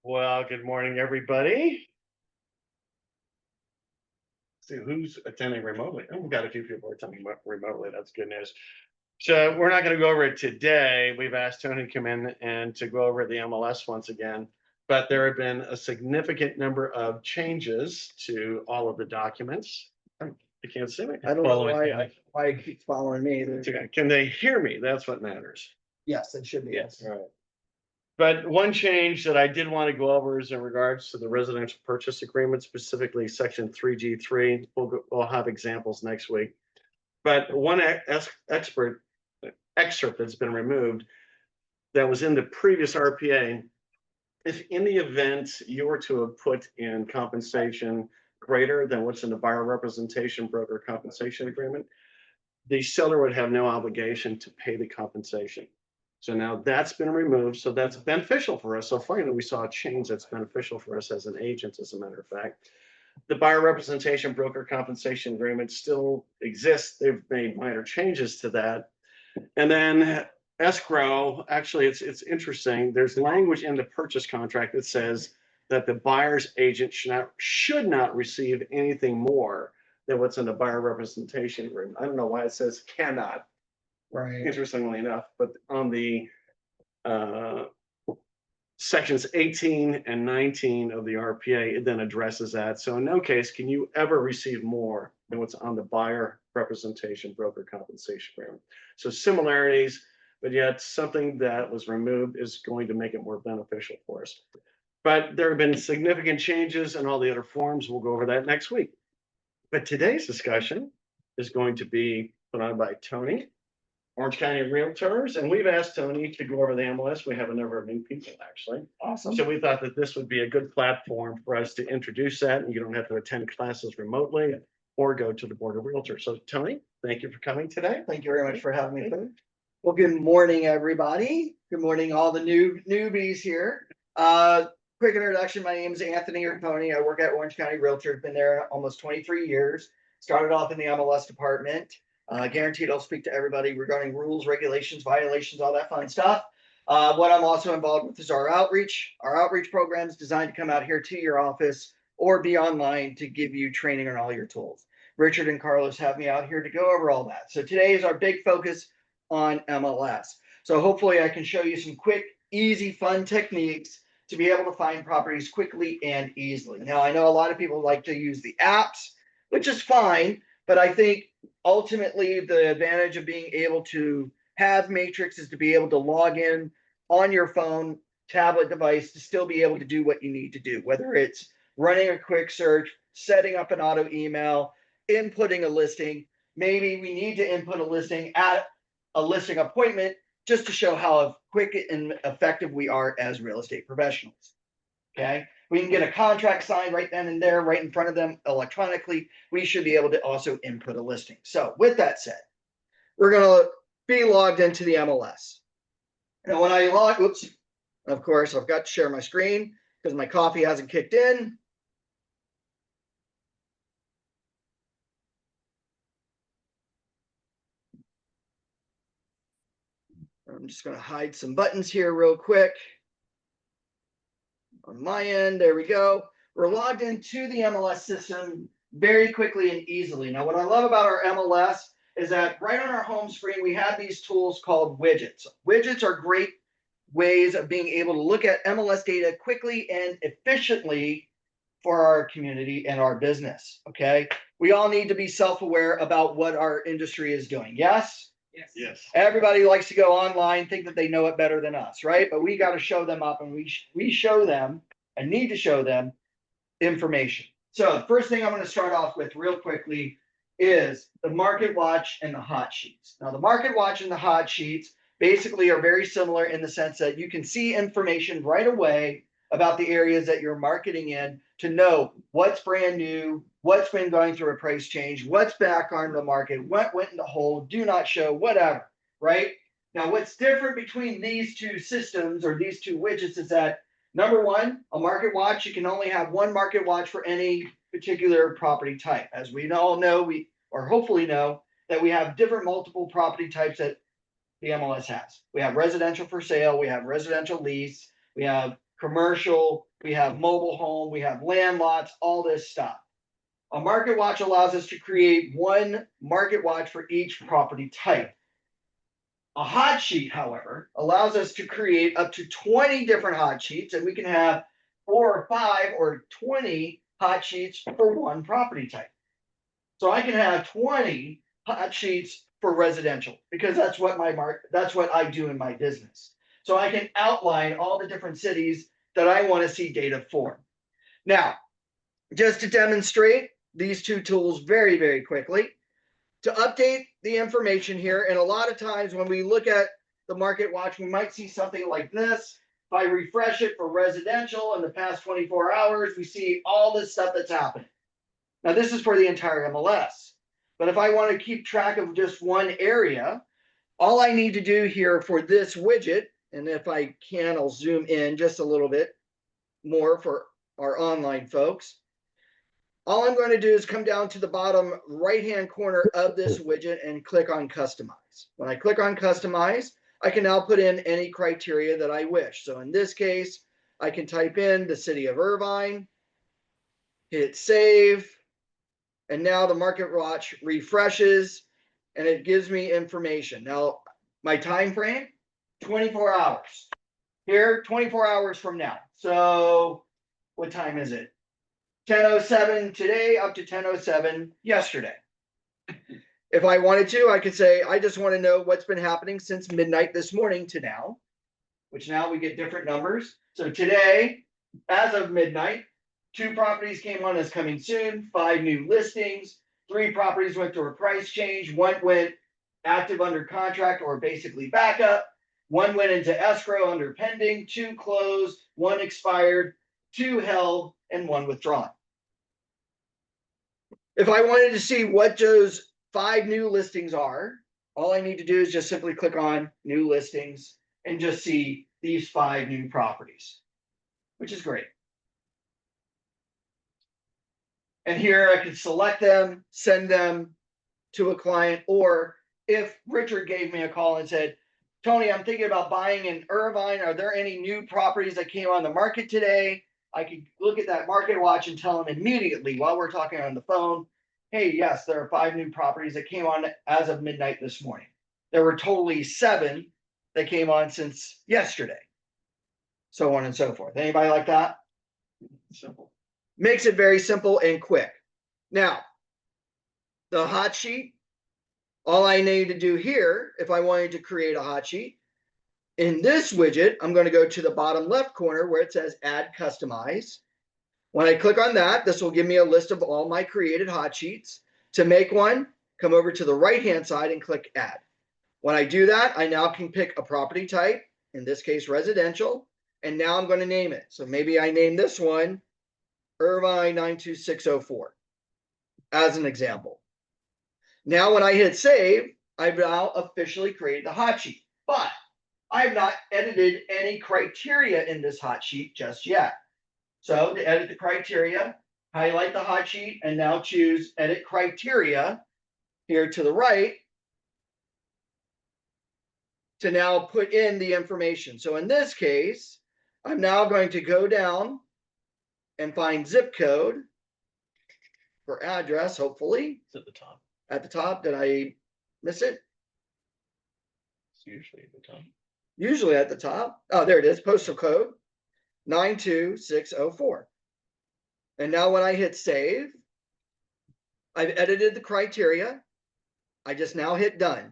Well, good morning, everybody. See who's attending remotely. Oh, we've got a few people attending remotely. That's good news. So we're not going to go over it today. We've asked Tony to come in and to go over the MLS once again. But there have been a significant number of changes to all of the documents. You can't see me. I don't know why it keeps following me. Okay. Can they hear me? That's what matters. Yes, it should be. Yes. All right. But one change that I did want to go over is in regards to the residential purchase agreement, specifically section 3G3. We'll have examples next week. But one expert excerpt that's been removed that was in the previous RPA, if in the event you were to have put in compensation greater than what's in the buyer representation broker compensation agreement, the seller would have no obligation to pay the compensation. So now that's been removed. So that's beneficial for us. So finally, we saw a change that's beneficial for us as an agent, as a matter of fact. The buyer representation broker compensation agreement still exists. They've made minor changes to that. And then escrow, actually, it's interesting. There's language in the purchase contract that says that the buyer's agent should not receive anything more than what's in the buyer representation agreement. I don't know why it says cannot, Right. interestingly enough, but on the uh, sections 18 and 19 of the RPA, it then addresses that. So in no case can you ever receive more than what's on the buyer representation broker compensation agreement. So similarities, but yet something that was removed is going to make it more beneficial for us. But there have been significant changes in all the other forms. We'll go over that next week. But today's discussion is going to be put on by Tony, Orange County Realtors, and we've asked Tony to go over the MLS. We have a number of new people, actually. Awesome. So we thought that this would be a good platform for us to introduce that, and you don't have to attend classes remotely or go to the Board of Realtors. So Tony, thank you for coming today. Thank you very much for having me. Well, good morning, everybody. Good morning, all the newbies here. Quick introduction. My name is Anthony or Tony. I work at Orange County Realtors. Been there almost 23 years. Started off in the MLS department. Guaranteed I'll speak to everybody regarding rules, regulations, violations, all that fun stuff. What I'm also involved with is our outreach. Our outreach program is designed to come out here to your office or be online to give you training on all your tools. Richard and Carlos have me out here to go over all that. So today is our big focus on MLS. So hopefully I can show you some quick, easy, fun techniques to be able to find properties quickly and easily. Now, I know a lot of people like to use the apps, which is fine, but I think ultimately the advantage of being able to have Matrix is to be able to log in on your phone, tablet device to still be able to do what you need to do, whether it's running a quick search, setting up an auto email, inputting a listing. Maybe we need to input a listing at a listing appointment just to show how quick and effective we are as real estate professionals. Okay. We can get a contract signed right then and there, right in front of them electronically. We should be able to also input a listing. So with that said, we're going to be logged into the MLS. And when I log, oops, of course, I've got to share my screen because my coffee hasn't kicked in. I'm just going to hide some buttons here real quick. On my end, there we go. We're logged into the MLS system very quickly and easily. Now, what I love about our MLS is that right on our home screen, we have these tools called widgets. Widgets are great ways of being able to look at MLS data quickly and efficiently for our community and our business, okay? We all need to be self-aware about what our industry is doing, yes? Yes. Everybody likes to go online, think that they know it better than us, right? But we got to show them up, and we show them and need to show them information. So the first thing I'm going to start off with real quickly is the market watch and the hot sheets. Now, the market watch and the hot sheets basically are very similar in the sense that you can see information right away about the areas that you're marketing in to know what's brand new, what's been going through a price change, what's back on the market, what went in the hole, do not show, whatever, right? Now, what's different between these two systems or these two widgets is that number one, a market watch, you can only have one market watch for any particular property type. As we all know, or hopefully know, that we have different multiple property types that the MLS has. We have residential for sale, we have residential lease, we have commercial, we have mobile home, we have land lots, all this stuff. A market watch allows us to create one market watch for each property type. A hot sheet, however, allows us to create up to 20 different hot sheets, and we can have 4 or 5 or 20 hot sheets for one property type. So I can have 20 hot sheets for residential because that's what that's what I do in my business. So I can outline all the different cities that I want to see data for. Now, just to demonstrate these two tools very, very quickly, to update the information here, and a lot of times when we look at the market watch, we might see something like this. If I refresh it for residential in the past 24 hours, we see all this stuff that's happened. Now, this is for the entire MLS. But if I want to keep track of just one area, all I need to do here for this widget, and if I can, I'll zoom in just a little bit more for our online folks. All I'm going to do is come down to the bottom right-hand corner of this widget and click on Customize. When I click on Customize, I can now put in any criteria that I wish. So in this case, I can type in the city of Irvine, hit Save, and now the market watch refreshes and it gives me information. Now, my time frame, 24 hours. Here, 24 hours from now. So what time is it? 10:07 today up to 10:07 yesterday. If I wanted to, I could say, I just want to know what's been happening since midnight this morning to now, which now we get different numbers. So today, as of midnight, 2 properties came on as coming soon, 5 new listings, 3 properties went through a price change, 1 went active under contract or basically backup, 1 went into escrow under pending, 2 closed, 1 expired, 2 held, and 1 withdrawn. If I wanted to see what those 5 new listings are, all I need to do is just simply click on new listings and just see these 5 new properties, which is great. And here I can select them, send them to a client, or if Richard gave me a call and said, Tony, I'm thinking about buying in Irvine. Are there any new properties that came on the market today? I could look at that market watch and tell them immediately while we're talking on the phone, hey, yes, there are 5 new properties that came on as of midnight this morning. There were totally 7 that came on since yesterday. So on and so forth. Anybody like that? Simple. Makes it very simple and quick. Now, the hot sheet, all I need to do here, if I wanted to create a hot sheet, in this widget, I'm going to go to the bottom left corner where it says Add Customize. When I click on that, this will give me a list of all my created hot sheets. To make one, come over to the right-hand side and click Add. When I do that, I now can pick a property type, in this case residential, and now I'm going to name it. So maybe I name this one Irvine 92604 as an example. Now when I hit save, I've now officially created the hot sheet, but I have not edited any criteria in this hot sheet just yet. So to edit the criteria, highlight the hot sheet and now choose edit criteria here to the right to now put in the information. So in this case, I'm now going to go down and find zip code for address, hopefully. It's at the top. At the top, did I miss it? It's usually at the top. Usually at the top. Oh, there it is, postal code 92604. And now when I hit save, I've edited the criteria. I just now hit done.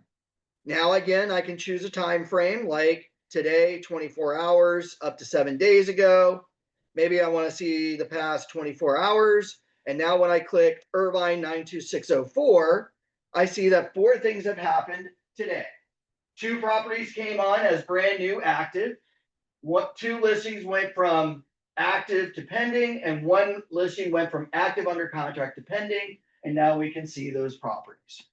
Now again, I can choose a time frame like today, 24 hours, up to 7 days ago. Maybe I want to see the past 24 hours. And now when I click Irvine 92604, I see that 4 things have happened today. 2 properties came on as brand new active. 2 listings went from active to pending, and 1 listing went from active under contract to pending. And now we can see those properties.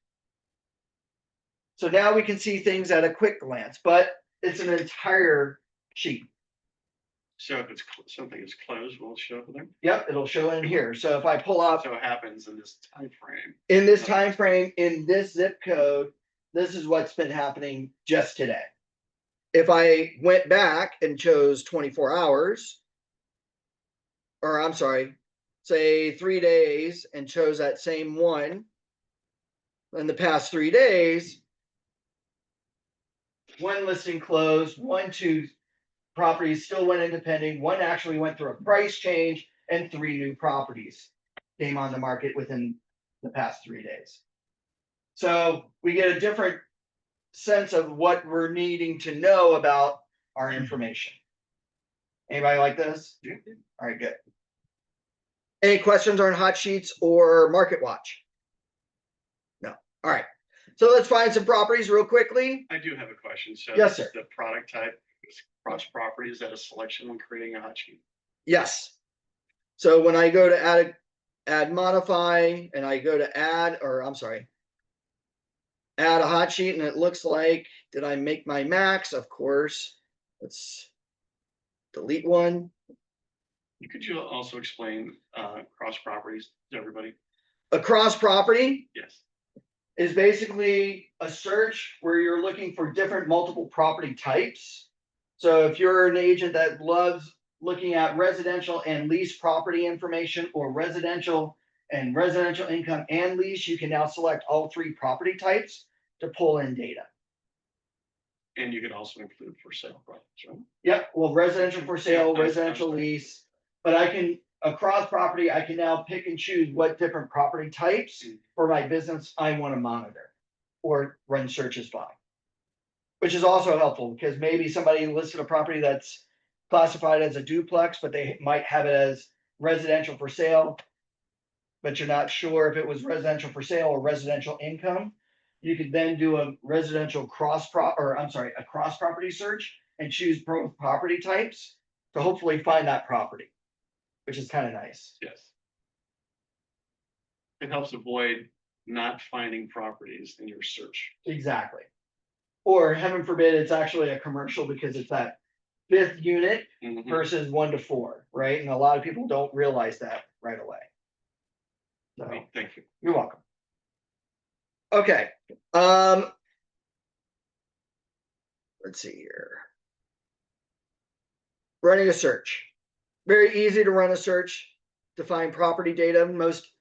So now we can see things at a quick glance, but it's an entire sheet. So if it's something is closed, will it show up there? Yep, it'll show in here. So if I pull up So it happens in this time frame. in this time frame, in this zip code, this is what's been happening just today. If I went back and chose 24 hours, or I'm sorry, say 3 days and chose that same one in the past 3 days, one listing closed, 2 properties still went into pending, one actually went through a price change, and 3 new properties came on the market within the past 3 days. So we get a different sense of what we're needing to know about our information. Anybody like this? All right, good. Any questions on hot sheets or market watch? No. All right. So let's find some properties real quickly. I do have a question. So Yes, sir. the product type is cross property. Is that a selection when creating a hot sheet? Yes. So when I go to add modify, and I go to add a hot sheet, and it looks like, did I make my max? Of course. Let's delete one. Could you also explain cross properties to everybody? A cross property Yes. is basically a search where you're looking for different multiple property types. So if you're an agent that loves looking at residential and lease property information, or residential income and lease, you can now select all 3 property types to pull in data. And you can also include for sale products, right? Yep. Well, residential for sale, Yeah, residential lease, but across property, I can now pick and choose what different property types for my business I want to monitor or run searches by, which is also helpful because maybe somebody listed a property that's classified as a duplex, but they might have it as residential for sale, but you're not sure if it was residential for sale or residential income. You could then do a cross property search and choose property types to hopefully find that property, which is kind of nice. Yes. It helps avoid not finding properties in your search. Exactly. Or heaven forbid, it's actually a commercial because it's that 5th unit versus 1 to 4, right? And a lot of people don't realize that right away. So, thank you. You're welcome. Okay. Let's see here. Running a search. Very easy to run a search to find property data. Most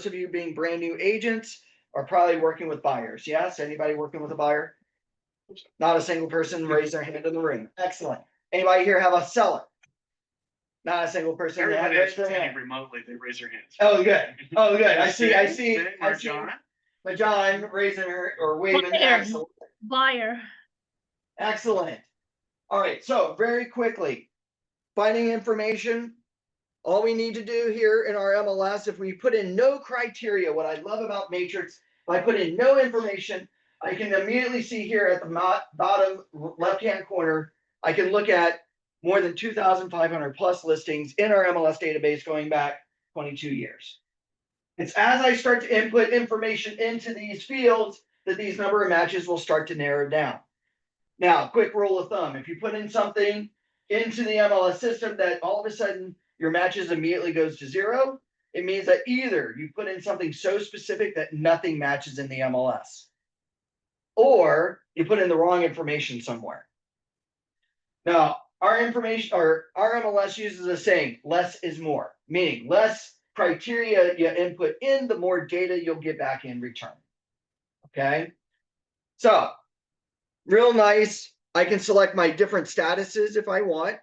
of you being brand new agents are probably working with buyers. Yes? Anybody working with a buyer? Not a single person raise their hand in the room. Excellent. Anybody here have a seller? Not a single person. Everybody that's attending remotely, they raise their hands. Oh, good. Oh, good. I see John raising her or waving. Buyer. Excellent. All right. So very quickly, finding information. All we need to do here in our MLS, if we put in no criteria, what I love about Matrix, if I put in no information, I can immediately see here at the bottom left-hand corner, I can look at more than 2,500 plus listings in our MLS database going back 22 years. It's as I start to input information into these fields that these number of matches will start to narrow down. Now, quick rule of thumb, if you put in something into the MLS system that all of a sudden your matches immediately goes to 0, it means that either you put in something so specific that nothing matches in the MLS, or you put in the wrong information somewhere. Now, our MLS uses a saying, less is more, meaning less criteria you input in, the more data you'll get back in return. Okay. So real nice. I can select my different statuses if I want,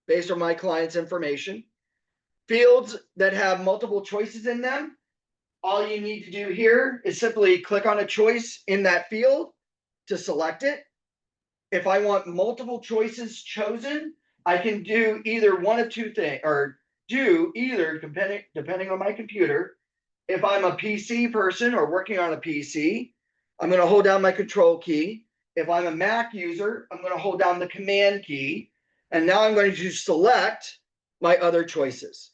based on my client's information. Fields that have multiple choices in them, all you need to do here is simply click on a choice in that field to select it. If I want multiple choices chosen, I can do either one of 2 things, or do either depending on my computer. If I'm a PC person or working on a PC, I'm going to hold down my control key. If I'm a Mac user, I'm going to hold down the command key. And now I'm going to select my other choices.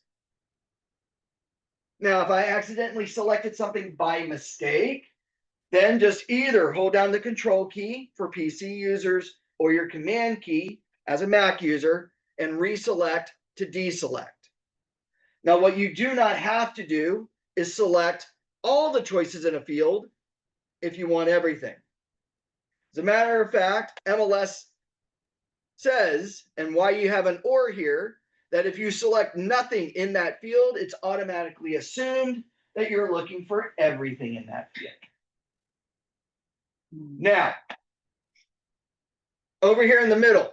Now, if I accidentally selected something by mistake, then just either hold down the control key for PC users or your command key as a Mac user and reselect to deselect. Now, what you do not have to do is select all the choices in a field if you want everything. As a matter of fact, MLS says, and why you have an or here, that if you select nothing in that field, it's automatically assumed that you're looking for everything in that field. Now, over here in the middle,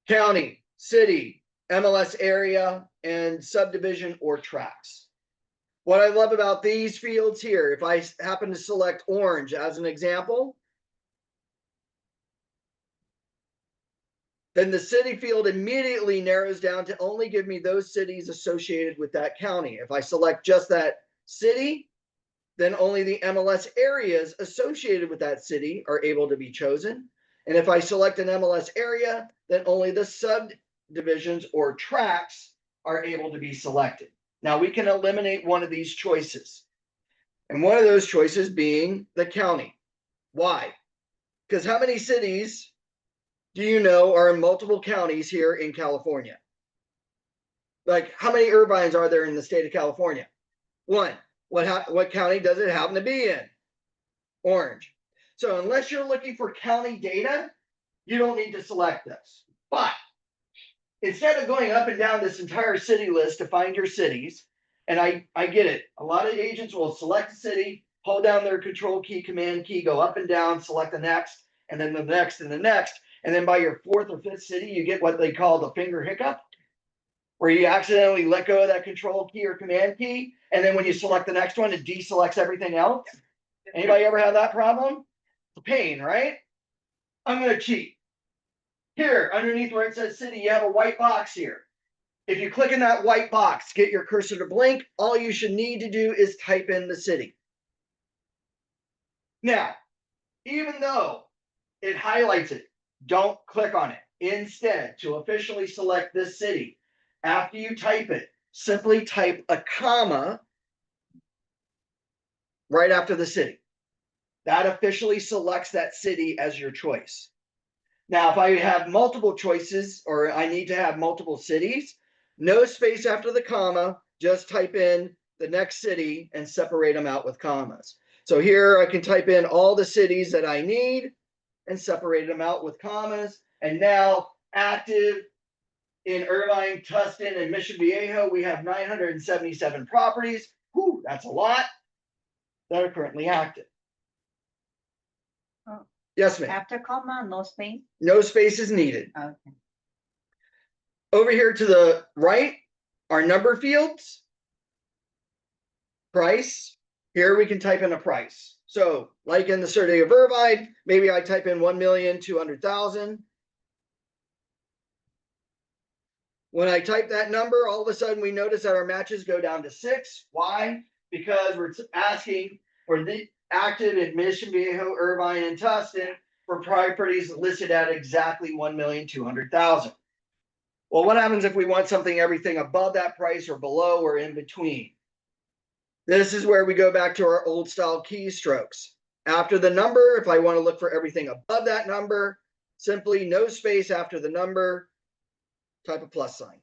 county, city, MLS area, and subdivision or tracts. What I love about these fields here, if I happen to select orange as an example, then the city field immediately narrows down to only give me those cities associated with that county. If I select just that city, then only the MLS areas associated with that city are able to be chosen. And if I select an MLS area, then only the subdivisions or tracts are able to be selected. Now we can eliminate one of these choices. And one of those choices being the county. Why? Because how many cities do you know are in multiple counties here in California? Like how many Irvines are there in the state of California? One. What county does it happen to be in? Orange. So unless you're looking for county data, you don't need to select this. But instead of going up and down this entire city list to find your cities, and I get it, a lot of agents will select a city, hold down their control key, command key, go up and down, select the next, and then the next, and the next. And then by your fourth or fifth city, you get what they call the finger hiccup, where you accidentally let go of that control key or command key. And then when you select the next one, it deselects everything else. Anybody ever have that problem? It's a pain, right? I'm going to cheat. Here, underneath where it says city, you have a white box here. If you click in that white box, get your cursor to blink, all you should need to do is type in the city. Now, even though it highlights it, don't click on it. Instead, to officially select this city, after you type it, simply type a comma right after the city. That officially selects that city as your choice. Now, if I have multiple choices or I need to have multiple cities, no space after the comma, just type in the next city and separate them out with commas. So here I can type in all the cities that I need and separate them out with commas. And now active in Irvine, Tustin, and Mission Viejo, we have 977 properties. Whew, that's a lot that are currently active. Oh. Yes, ma'am. After comma, no space? No space is needed. Okay. Over here to the right are number fields. Price. Here we can type in a price. So like in the survey of Irvine, maybe I type in 1,200,000. When I type that number, all of a sudden we notice that our matches go down to 6. Why? Because we're asking for the active in Mission Viejo, Irvine, and Tustin for properties listed at exactly 1,200,000. Well, what happens if we want something, everything above that price or below or in between? This is where we go back to our old style keystrokes. After the number, if I want to look for everything above that number, simply no space after the number, type a plus sign.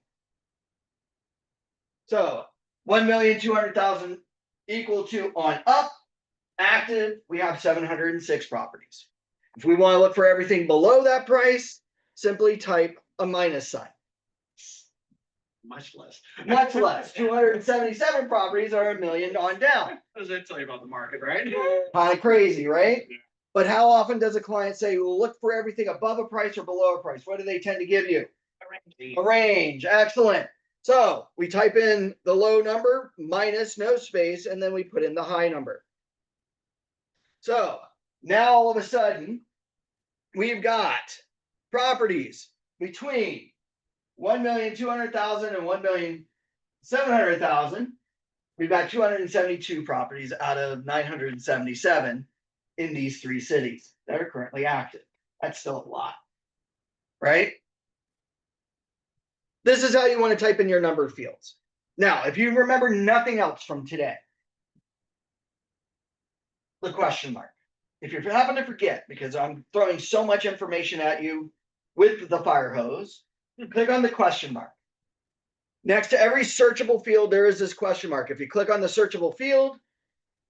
So 1,200,000 equal to on up, active, we have 706 properties. If we want to look for everything below that price, simply type a minus sign. Much less. Much less. 277 properties are 1 million on down. What does that tell you about the market, right? Kind of crazy, right? But how often does a client say, well, look for everything above a price or below a price? What do they tend to give you? A range. Excellent. So we type in the low number, minus, no space, and then we put in the high number. So now all of a sudden, we've got properties between 1,200,000 and 1,700,000. We've got 272 properties out of 977 in these 3 cities that are currently active. That's still a lot, right? This is how you want to type in your number fields. Now, if you remember nothing else from today, the question mark. If you happen to forget, because I'm throwing so much information at you with the fire hose, click on the question mark. Next to every searchable field, there is this question mark. If you click on the searchable field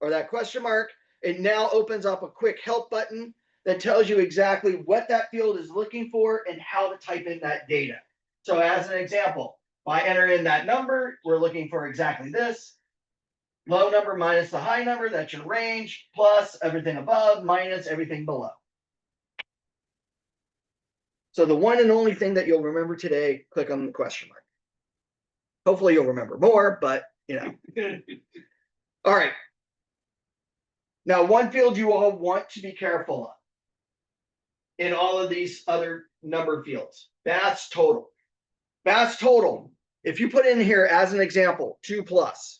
or that question mark, it now opens up a quick help button that tells you exactly what that field is looking for and how to type in that data. So as an example, if I enter in that number, we're looking for exactly this. Low number minus the high number, that's your range, plus everything above minus everything below. So the one and only thing that you'll remember today, click on the question mark. Hopefully you'll remember more, but you know. All right. Now, one field you all want to be careful of in all of these other number fields, baths total. Baths total, if you put in here as an example, 2+,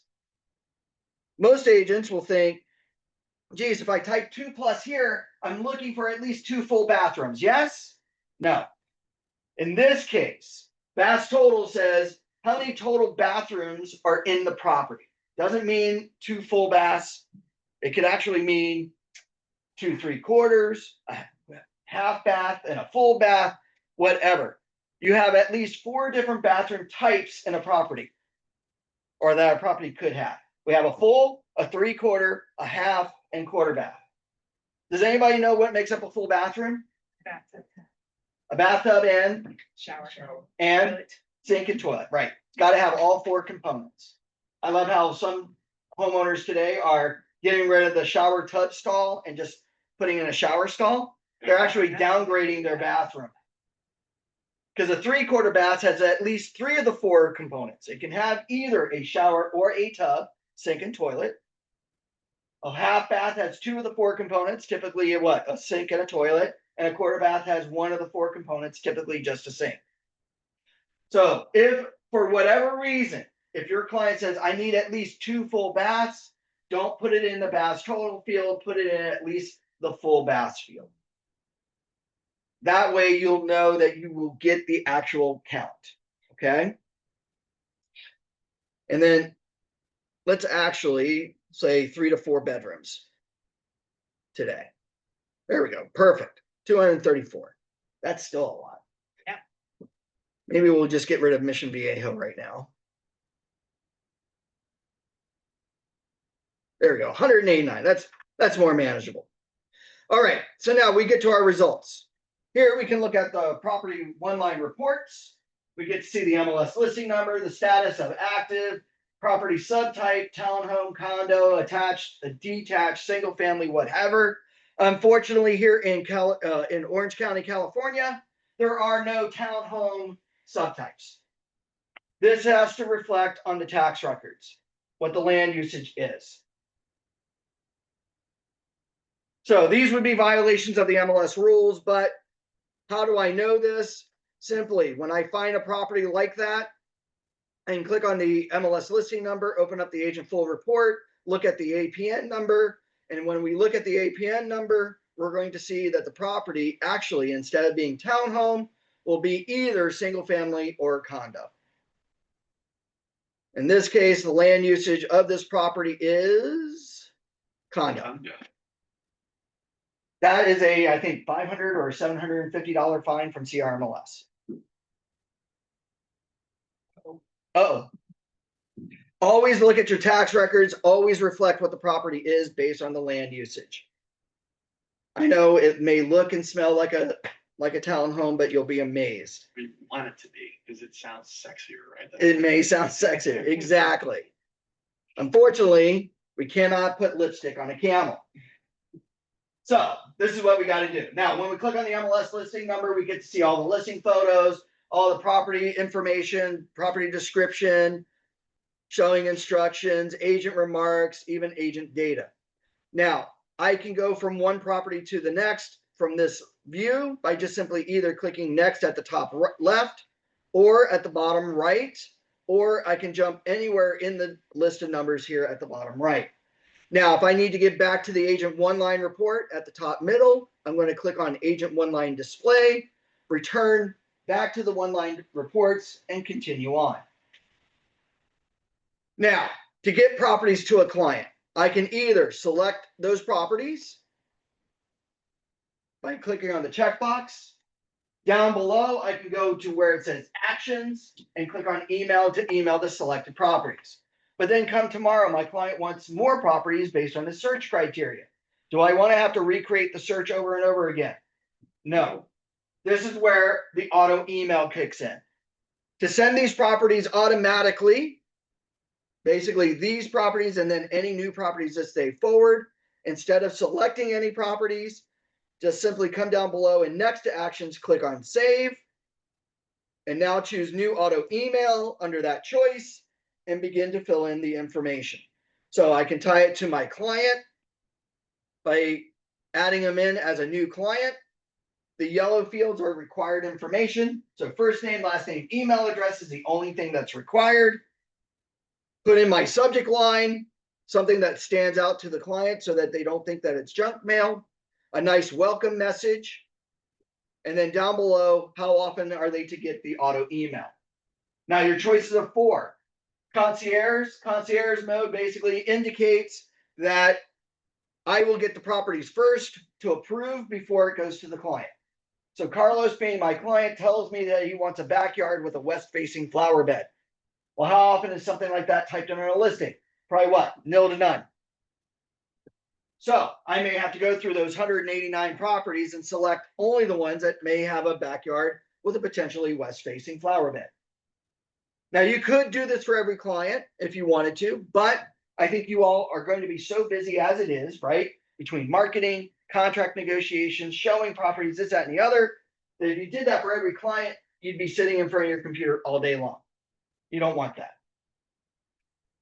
most agents will think, geez, if I type 2+ here, I'm looking for at least 2 full bathrooms. Yes? No. In this case, baths total says how many total bathrooms are in the property. Doesn't mean 2 full baths. It could actually mean 2 3/4, a half bath, and a full bath, whatever. You have at least 4 different bathroom types in a property, or that a property could have. We have a full, a 3/4, a half, and quarter bath. Does anybody know what makes up a full bathroom? Bathtub, A bathtub and shower. and sink and toilet, right? It's got to have all 4 components. I love how some homeowners today are getting rid of the shower tub stall and just putting in a shower stall. They're actually downgrading their bathroom. Because a 3/4 bath has at least 3 of the 4 components. It can have either a shower or a tub, sink and toilet. A half bath has 2 of the 4 components, typically what? A sink and a toilet. And a quarter bath has 1 of the 4 components, typically just a sink. So if for whatever reason, if your client says, I need at least 2 full baths, don't put it in the baths total field, put it in at least the full baths field. That way you'll know that you will get the actual count, okay? And then let's actually say 3 to 4 bedrooms today. There we go, perfect, 234. That's still a lot. Yeah. Maybe we'll just get rid of Mission Viejo right now. There we go, 189, that's more manageable. All right, so now we get to our results. Here we can look at the property one-line reports. We get to see the MLS listing number, the status of active, property subtype, townhome, condo, attached, a detached, single family, whatever. Unfortunately, here in Orange County, California, there are no townhome subtypes. This has to reflect on the tax records, what the land usage is. So these would be violations of the MLS rules, but how do I know this? Simply, when I find a property like that, I can click on the MLS listing number, open up the agent full report, look at the APN number, and when we look at the APN number, we're going to see that the property actually, instead of being townhome, will be either single family or condo. In this case, the land usage of this property is condo. That is a, I think, $500 or $750 fine from CRMLS. Uh-oh. Always look at your tax records, always reflect what the property is based on the land usage. I know it may look and smell like a townhome, but you'll be amazed. We want it to be because it sounds sexier, right? It may sound sexier, exactly. Unfortunately, we cannot put lipstick on a camel. So this is what we got to do. Now, when we click on the MLS listing number, we get to see all the listing photos, all the property information, property description, showing instructions, agent remarks, even agent data. Now, I can go from one property to the next from this view by just simply either clicking next at the top left or at the bottom right, or I can jump anywhere in the list of numbers here at the bottom right. Now, if I need to get back to the agent one-line report at the top middle, I'm going to click on agent one-line display, return back to the one-line reports, and continue on. Now, to get properties to a client, I can either select those properties by clicking on the checkbox. Down below, I can go to where it says actions and click on email to email the selected properties. But then come tomorrow, my client wants more properties based on the search criteria. Do I want to have to recreate the search over and over again? No. This is where the auto email kicks in. To send these properties automatically, basically these properties and then any new properties that stay forward, instead of selecting any properties, just simply come down below and next to actions, click on save. And now choose new auto email under that choice and begin to fill in the information. So I can tie it to my client by adding them in as a new client. The yellow fields are required information. So first name, last name, email address is the only thing that's required. Put in my subject line, something that stands out to the client so that they don't think that it's junk mail. A nice welcome message. And then down below, how often are they to get the auto email? Now your choices of 4. Concierge mode basically indicates that I will get the properties first to approve before it goes to the client. So Carlos, being my client, tells me that he wants a backyard with a west-facing flower bed. Well, how often is something like that typed in on a listing? Probably what? Nil to none. So I may have to go through those 189 properties and select only the ones that may have a backyard with a potentially west-facing flower bed. Now you could do this for every client if you wanted to, but I think you all are going to be so busy as it is, right? Between marketing, contract negotiations, showing properties, this, that, and the other, that if you did that for every client, you'd be sitting in front of your computer all day long. You don't want that.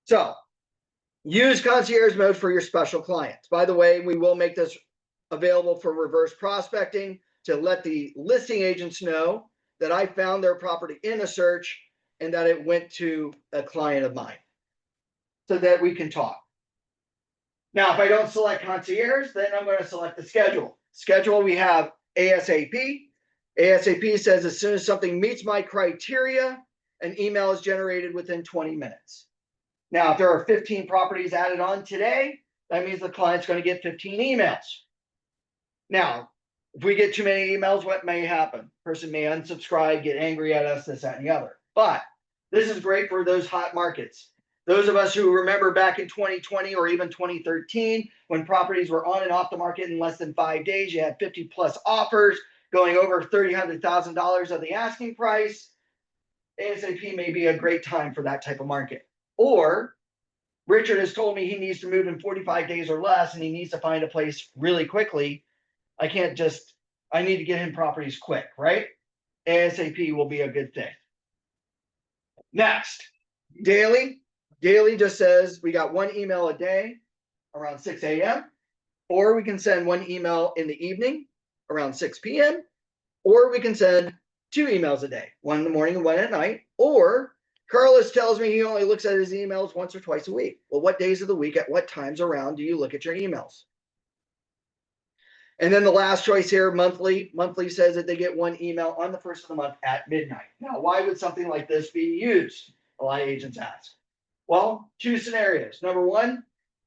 So use concierge mode for your special clients. By the way, we will make this available for reverse prospecting to let the listing agents know that I found their property in a search and that it went to a client of mine so that we can talk. Now, if I don't select concierge, then I'm going to select the schedule. Schedule, we have ASAP. ASAP says as soon as something meets my criteria, an email is generated within 20 minutes. Now, if there are 15 properties added on today, that means the client's going to get 15 emails. Now, if we get too many emails, what may happen? Person may unsubscribe, get angry at us, this, that, and the other. But this is great for those hot markets. Those of us who remember back in 2020 or even 2013, when properties were on and off the market in less than 5 days, you had 50 plus offers going over $300,000 of the asking price. ASAP may be a great time for that type of market. Or Richard has told me he needs to move in 45 days or less and he needs to find a place really quickly. I need to get him properties quick, right? ASAP will be a good thing. Next, daily. Daily just says we got 1 email a day around 6 a.m. Or we can send 1 email in the evening around 6 p.m. Or we can send 2 emails a day, 1 in the morning and 1 at night. Or Carlos tells me he only looks at his emails once or twice a week. Well, what days of the week, at what times around do you look at your emails? And then the last choice here, monthly. Monthly says that they get 1 email on the first of the month at midnight. Now, why would something like this be used? A lot of agents ask. Well, 2 scenarios. Number 1,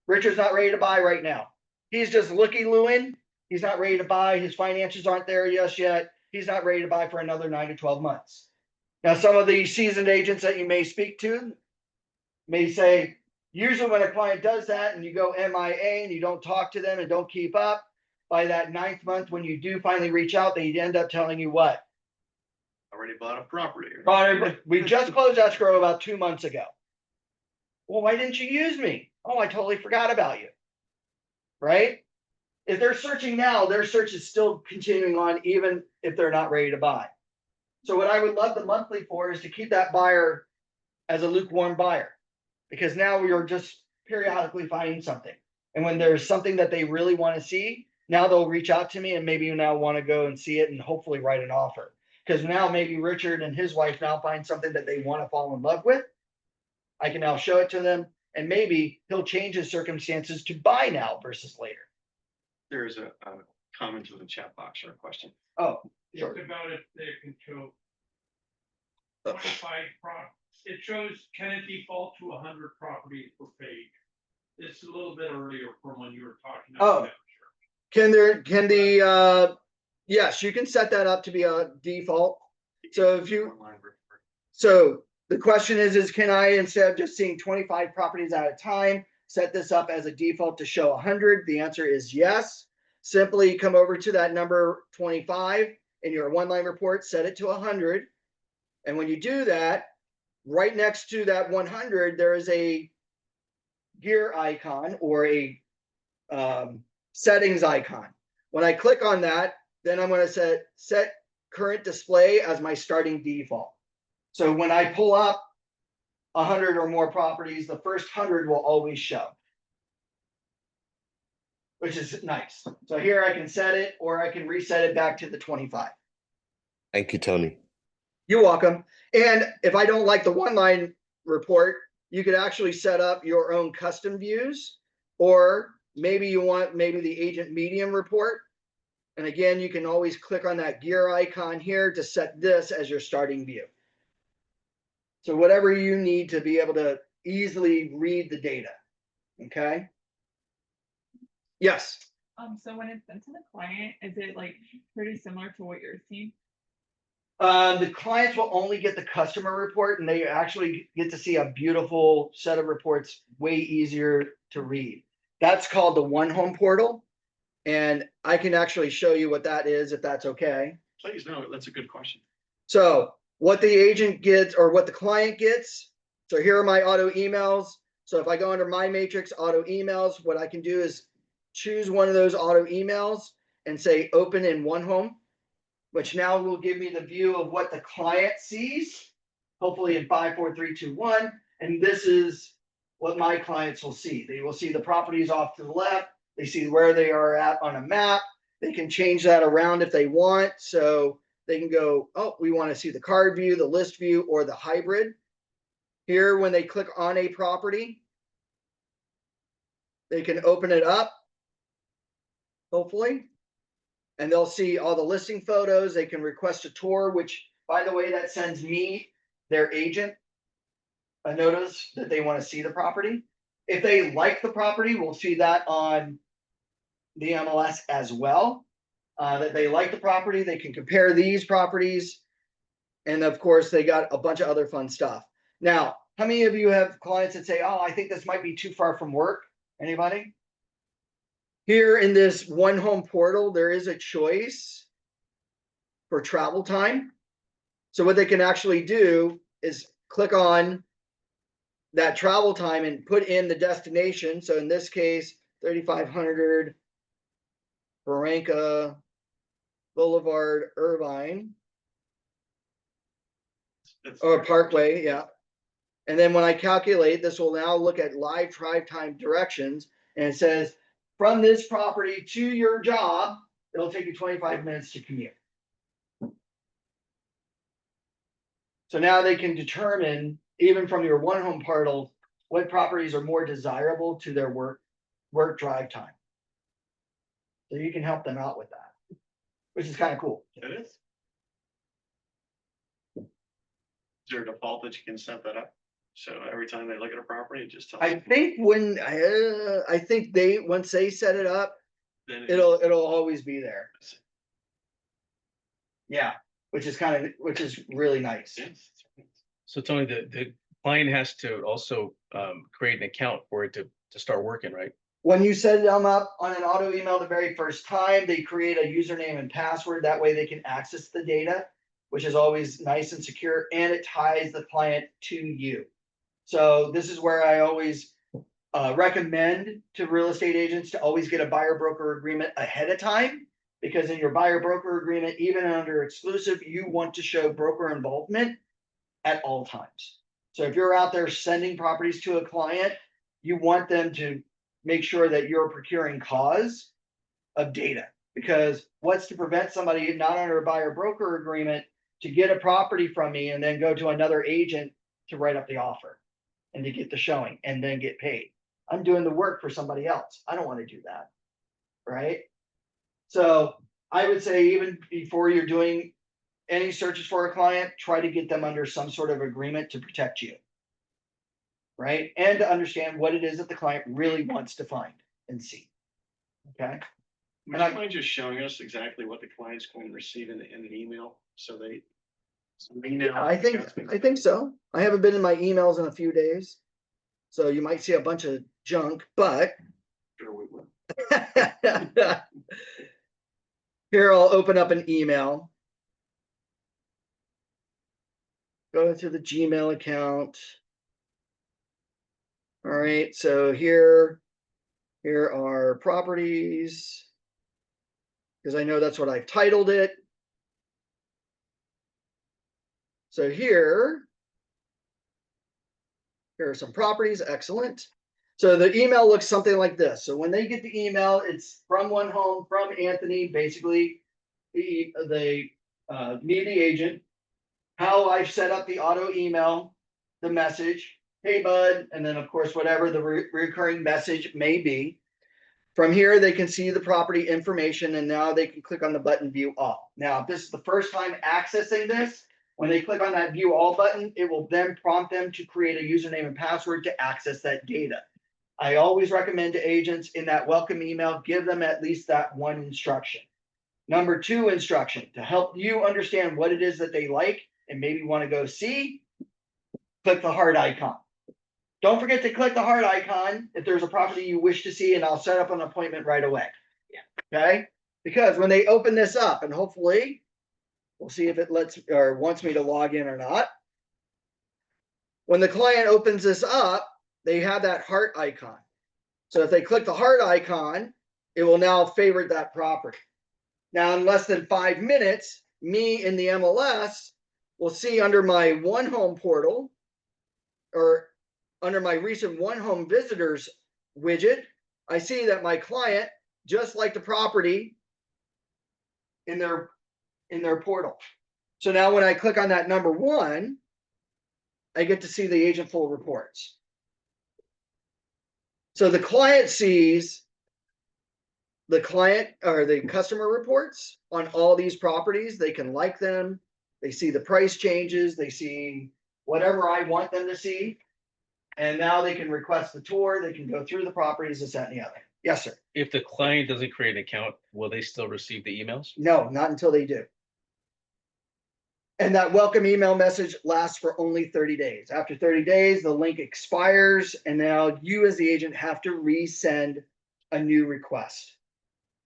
Richard's not ready to buy right now. He's just looky-looing. He's not ready to buy. His finances aren't there just yet. He's not ready to buy for another 9 to 12 months. Now, some of the seasoned agents that you may speak to may say, usually when a client does that and you go MIA and you don't talk to them and don't keep up, by that 9th month, when you do finally reach out, they end up telling you what? Already bought a property. We just closed escrow about 2 months ago. Well, why didn't you use me? Oh, I totally forgot about you. Right? If they're searching now, their search is still continuing on, even if they're not ready to buy. So what I would love the monthly for is to keep that buyer as a lukewarm buyer, because now we are just periodically finding something. And when there's something that they really want to see, now they'll reach out to me and maybe you now want to go and see it and hopefully write an offer. Because now maybe Richard and his wife now find something that they want to fall in love with. I can now show it to them and maybe he'll change his circumstances to buy now versus later. There's a comment in the chat box or a question. Oh, It's sure. about if they can show 25 it shows can it default to 100 properties per page. It's a little bit earlier from when you were talking about. Yes, you can set that up to be a default. So so the question is can I, instead of just seeing 25 properties at a time, set this up as a default to show 100? The answer is yes. Simply come over to that number 25 in your one line report, set it to 100. And when you do that, right next to that 100, there is a gear icon or a settings icon. When I click on that, then I'm going to set current display as my starting default. So when I pull up 100 or more properties, the first 100 will always show, which is nice. So here I can set it, or I can reset it back to the 25. Thank you, Tony. You're welcome. And if I don't like the one line report, you could actually set up your own custom views, or maybe you want maybe the agent medium report. And again, you can always click on that gear icon here to set this as your starting view. So whatever you need to be able to easily read the data. Okay. Yes. So when it's sent to the client, is it like pretty similar to what you're seeing? The clients will only get the customer report, and they actually get to see a beautiful set of reports, way easier to read. That's called the One Home Portal. And I can actually show you what that is, if that's okay. Please, no, that's a good question. So what the agent gets, or what the client gets. So here are my auto emails. So if I go under my matrix auto emails, what I can do is choose one of those auto emails and say open in One Home, which now will give me the view of what the client sees, hopefully in 5, 4, 3, 2, 1. And this is what my clients will see. They will see the properties off to the left. They see where they are at on a map. They can change that around if they want. So they can go, oh, we want to see the card view, the list view, or the hybrid. Here, when they click on a property, they can open it up, hopefully, and they'll see all the listing photos. They can request a tour, which, by the way, that sends me, their agent, a notice that they want to see the property. If they like the property, we'll see that on the MLS as well, that they like the property. They can compare these properties. And of course, they got a bunch of other fun stuff. Now, how many of you have clients that say, oh, I think this might be too far from work? Anybody? Here in this One Home Portal, there is a choice for travel time. So what they can actually do is click on that travel time and put in the destination. So in this case, 3,500 Barranca Boulevard, Irvine, or Parkway, yeah. And then when I calculate, this will now look at live drive time directions, and it says from this property to your job, it'll take you 25 minutes to commute. So now they can determine, even from your One Home Portal, what properties are more desirable to their work drive time. So you can help them out with that, which is kind of cool. It is. Is there a default that you can set that up? So every time they look at a property, it just tells I them, think when I think they once they set it up, then it'll always be there. Yeah, which is really nice. Yes. So Tony, the client has to also create an account for it to start working, right? When you set them up on an auto email the very first time, they create a username and password. That way they can access the data, which is always nice and secure, and it ties the client to you. So this is where I always recommend to real estate agents to always get a buyer broker agreement ahead of time, because in your buyer broker agreement, even under exclusive, you want to show broker involvement at all times. So if you're out there sending properties to a client, you want them to make sure that you're procuring cause of data, because what's to prevent somebody not under a buyer broker agreement to get a property from me and then go to another agent to write up the offer and to get the showing and then get paid? I'm doing the work for somebody else. I don't want to do that. Right. So I would say, even before you're doing any searches for a client, try to get them under some sort of agreement to protect you. Right. And to understand what it is that the client really wants to find and see. Okay. Would you mind just showing us exactly what the client's going to receive in an email? So they know. I think so. I haven't been in my emails in a few days. So you might see a bunch of junk, but Sure we will. here I'll open up an email. Go to the Gmail account. All right, so here are properties. Because I know that's what I've titled it. So here are some properties, excellent. So the email looks something like this. So when they get the email, it's from One Home, from Anthony, basically me, the agent, how I've set up the auto email, the message, hey bud, and then of course, whatever the recurring message may be. From here, they can see the property information and now they can click on the button view all. Now, if this is the first time accessing this, when they click on that view all button, it will then prompt them to create a username and password to access that data. I always recommend to agents in that welcome email, give them at least that one instruction. Number 2 instruction, to help you understand what it is that they like and maybe want to go see, click the heart icon. Don't forget to click the heart icon if there's a property you wish to see, and I'll set up an appointment right away. Yeah. Okay? Because when they open this up, and hopefully we'll see if it lets or wants me to log in or not. When the client opens this up, they have that heart icon. So if they click the heart icon, it will now favorite that property. Now, in less than 5 minutes, me in the MLS will see under my One Home portal or under my recent One Home visitors widget, I see that my client just liked the property in their portal. So now when I click on that number 1, I get to see the agent full reports. So the client sees the client or the customer reports on all these properties. They can like them. They see the price changes. They see whatever I want them to see. And now they can request the tour. They can go through the properties, this, that, and the other. Yes, sir. If the client doesn't create an account, will they still receive the emails? No, not until they do. And that welcome email message lasts for only 30 days. After 30 days, the link expires, and now you as the agent have to resend a new request.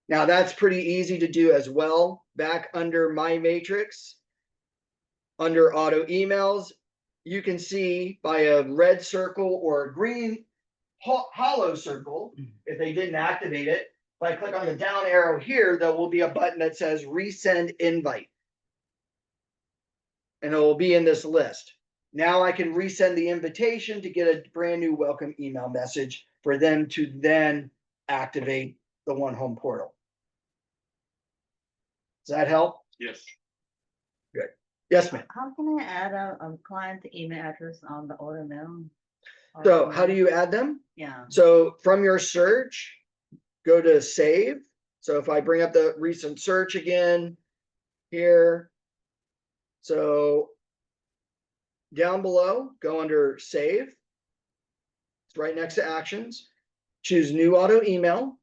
Now that's pretty easy to do as well. Back under My Matrix, under auto emails, you can see by a red circle or a green hollow circle, if they didn't activate it, if I click on the down arrow here, there will be a button that says resend invite. And it will be in this list. Now I can resend the invitation to get a brand new welcome email message for them to then activate the One Home portal. Does that help? Yes. Good. Yes, ma'am. How can I add a client email address on the auto mail? So how do you add them? Yeah. So from your search, go to save. So if I bring up the recent search again here, so down below, go under save. It's right next to actions. Choose new auto email.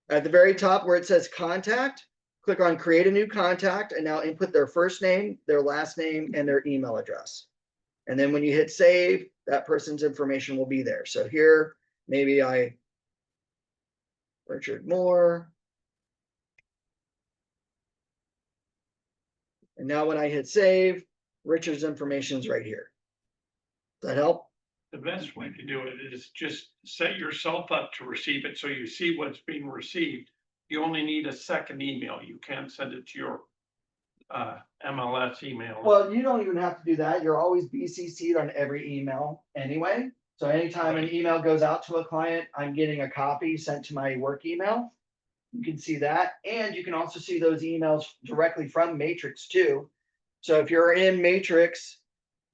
At the very top where it says contact, click on create a new contact and now input their first name, their last name, and their email address. And then when you hit save, that person's information will be there. So here, maybe Richard Moore. And now when I hit save, Richard's information is right here. Does that help? The best way to do it is just set yourself up to receive it so you see what's being received. You only need a second email. You can't send it to your MLS email. Well, you don't even have to do that. You're always BCC'd on every email anyway. So anytime an email goes out to a client, I'm getting a copy sent to my work email. You can see that. And you can also see those emails directly from Matrix too. So if you're in Matrix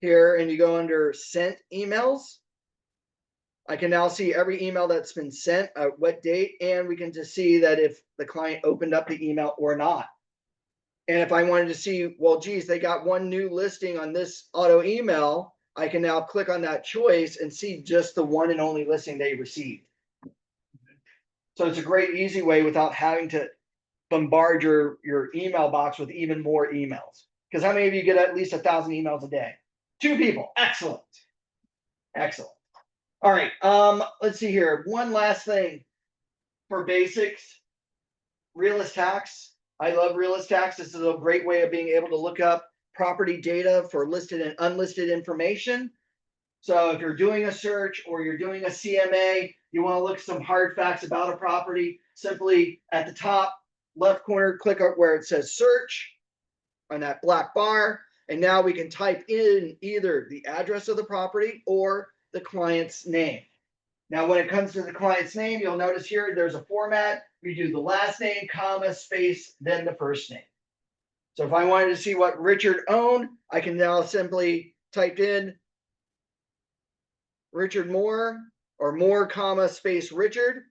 here and you go under sent emails, I can now see every email that's been sent, at what date, and we can just see that if the client opened up the email or not. And if I wanted to see, well, geez, they got one new listing on this auto email, I can now click on that choice and see just the one and only listing they received. So it's a great, easy way without having to bombard your email box with even more emails. Because how many of you get at least 1,000 emails a day? 2 people, excellent. Excellent. All right, let's see here. One last thing for basics. Realist tax. I love realist tax. This is a great way of being able to look up property data for listed and unlisted information. So if you're doing a search or you're doing a CMA, you want to look at some hard facts about a property, simply at the top left corner, click up where it says search on that black bar. And now we can type in either the address of the property or the client's name. Now, when it comes to the client's name, you'll notice here there's a format. We do the last name, comma, space, then the first name. So if I wanted to see what Richard owned, I can now simply type in Richard Moore or Moore, comma, space Richard.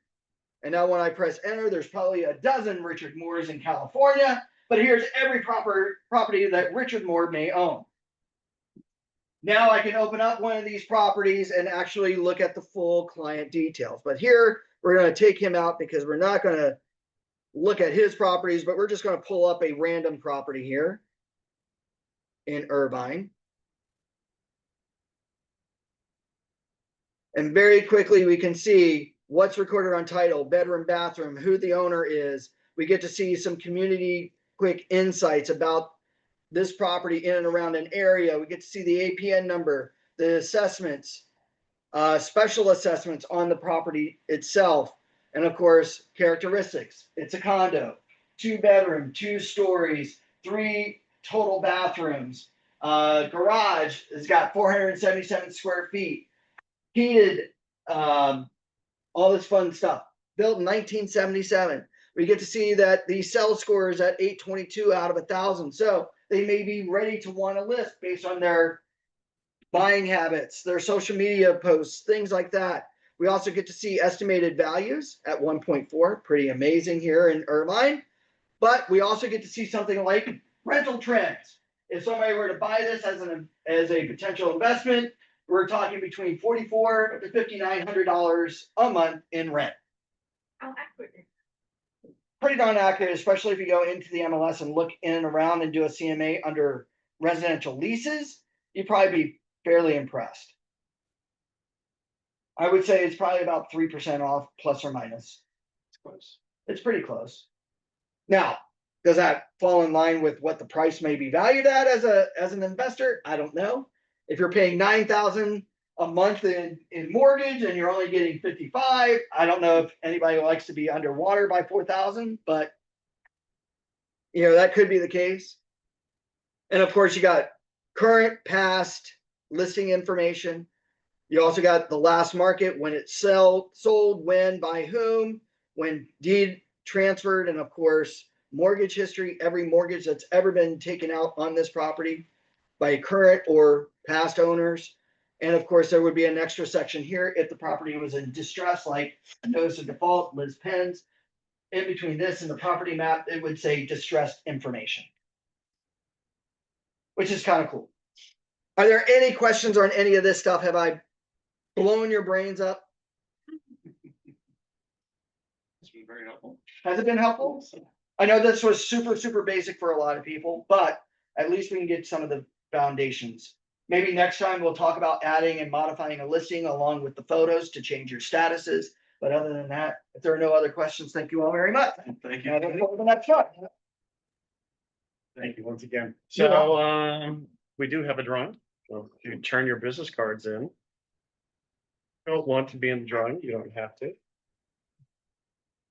And now when I press enter, there's probably a dozen Richard Moores in California, but here's every property that Richard Moore may own. Now I can open up one of these properties and actually look at the full client details. But here we're going to take him out because we're not going to look at his properties, but we're just going to pull up a random property here in Irvine. And very quickly we can see what's recorded on title, bedroom, bathroom, who the owner is. We get to see some community quick insights about this property in and around an area. We get to see the APN number, the assessments, special assessments on the property itself, and of course, characteristics. It's a condo, 2-bedroom, 2 stories, 3 total bathrooms. Garage has got 477 square feet, heated, all this fun stuff. Built in 1977. We get to see that the sell score is at 822 out of 1,000. So they may be ready to want to list based on their buying habits, their social media posts, things like that. We also get to see estimated values at 1.4, pretty amazing here in Irvine. But we also get to see something like rental trends. If somebody were to buy this as a potential investment, we're talking between $4,400 to $5,900 a month in rent. How accurate? Pretty darn accurate, especially if you go into the MLS and look in and around and do a CMA under residential leases, you'd probably be fairly impressed. I would say it's probably about 3% off, plus or minus. It's close. It's pretty close. Now, does that fall in line with what the price may be valued at as an investor? I don't know. If you're paying $9,000 a month in mortgage and you're only getting 55, I don't know if anybody likes to be underwater by 4,000, but that could be the case. And of course, you got current, past listing information. You also got the last market, when it sold, when, by whom, when deed transferred, and of course, mortgage history, every mortgage that's ever been taken out on this property by current or past owners. And of course, there would be an extra section here if the property was in distress, like notice of default, Liz Penn's. In between this and the property map, it would say distressed information, which is kind of cool. Are there any questions on any of this stuff? Have I blown your brains up? It's been very helpful. Has it been helpful? I know this was super, super basic for a lot of people, but at least we can get some of the foundations. Maybe next time we'll talk about adding and modifying a listing along with the photos to change your statuses. But other than that, if there are no other questions, thank you all very much. Thank And I look you. forward to the next one. Thank you once again. You're So, we do have a drawing. So if you turn your business cards in. If you don't want to be in the drawing, you don't have to.